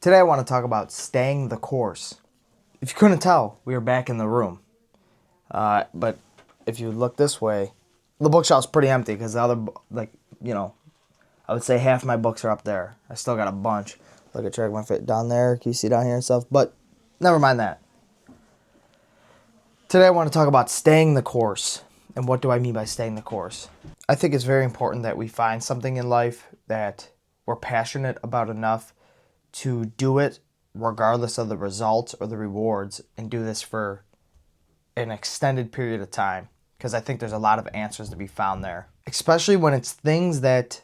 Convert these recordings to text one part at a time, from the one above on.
Today I want to talk about staying the course. If you couldn't tell, we are back in the room. But if you look this way, the bookshelf's pretty empty because the other, I would say half my books are up there. I still got a bunch. Look at Track My Fit down there. Can you see down here and stuff? But never mind that. Today I want to talk about staying the course. And what do I mean by staying the course? I think it's very important that we find something in life that we're passionate about enough to do it regardless of the results or the rewards, and do this for an extended period of time, because I think there's a lot of answers to be found there, especially when it's things that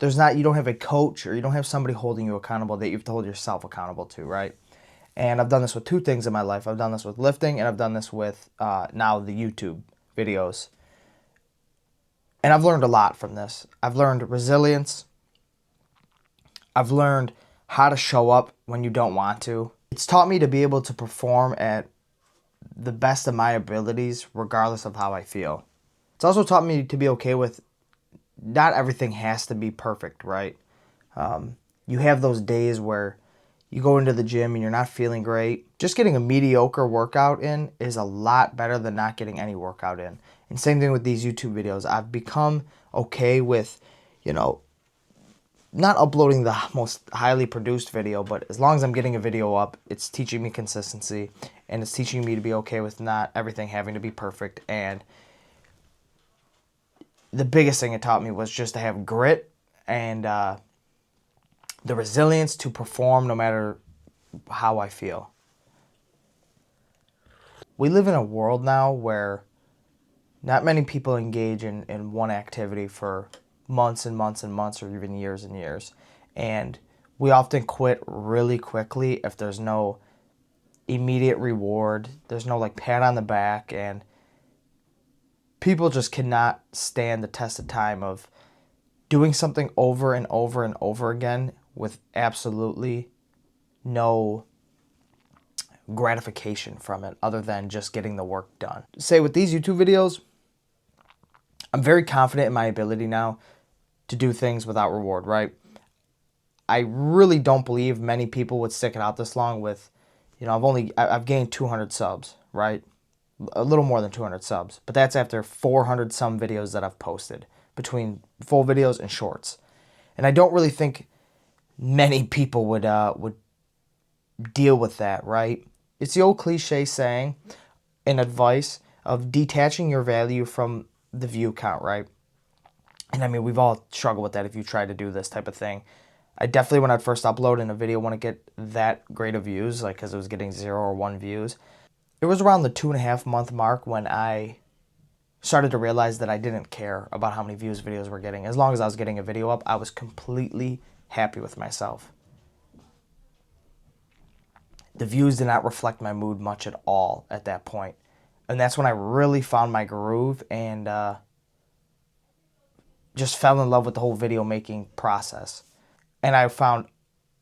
you don't have a coach or you don't have somebody holding you accountable, that you have to hold yourself accountable to, right? And I've done this with two things in my life. I've done this with lifting, and I've done this with now the YouTube videos. And I've learned a lot from this. I've learned resilience. I've learned how to show up when you don't want to. It's taught me to be able to perform at the best of my abilities regardless of how I feel. It's also taught me to be okay with not everything has to be perfect, right? You have those days where you go into the gym and you're not feeling great. Just getting a mediocre workout in is a lot better than not getting any workout in. And same thing with these YouTube videos. I've become okay with, not uploading the most highly produced video, but as long as I'm getting a video up, it's teaching me consistency, and it's teaching me to be okay with not everything having to be perfect. And the biggest thing it taught me was just to have grit and the resilience to perform no matter how I feel. We live in a world now where not many people engage in one activity for months and months and months, or even years and years. And we often quit really quickly if there's no immediate reward. There's no pat on the back, and people just cannot stand the test of time of doing something over and over and over again with absolutely no gratification from it other than just getting the work done. Say with these YouTube videos, I'm very confident in my ability now to do things without reward, right? I really don't believe many people would stick it out this long with, I've gained 200 subs, right? A little more than 200 subs, but that's after 400 some videos that I've posted between full videos and shorts. And I don't really think many people would deal with that, right? It's the old cliche saying and advice of detaching your value from the view count, right? And I mean, we've all struggled with that if you try to do this type of thing. I definitely, when I'd first upload in a video, want to get that great of views, because it was getting 0 or 1 views. It was around the 2.5 month mark when I started to realize that I didn't care about how many views videos were getting. As long as I was getting a video up, I was completely happy with myself. The views did not reflect my mood much at all at that point. And that's when I really found my groove and just fell in love with the whole video making process. And I found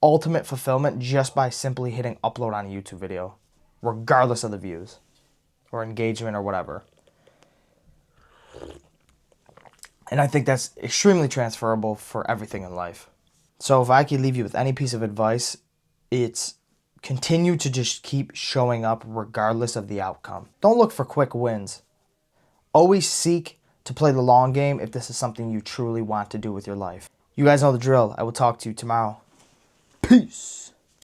ultimate fulfillment just by simply hitting upload on a YouTube video, regardless of the views or engagement or whatever. And I think that's extremely transferable for everything in life. So if I could leave you with any piece of advice, it's continue to just keep showing up regardless of the outcome. Don't look for quick wins. Always seek to play the long game if this is something you truly want to do with your life. You guys know the drill. I will talk to you tomorrow. Peace.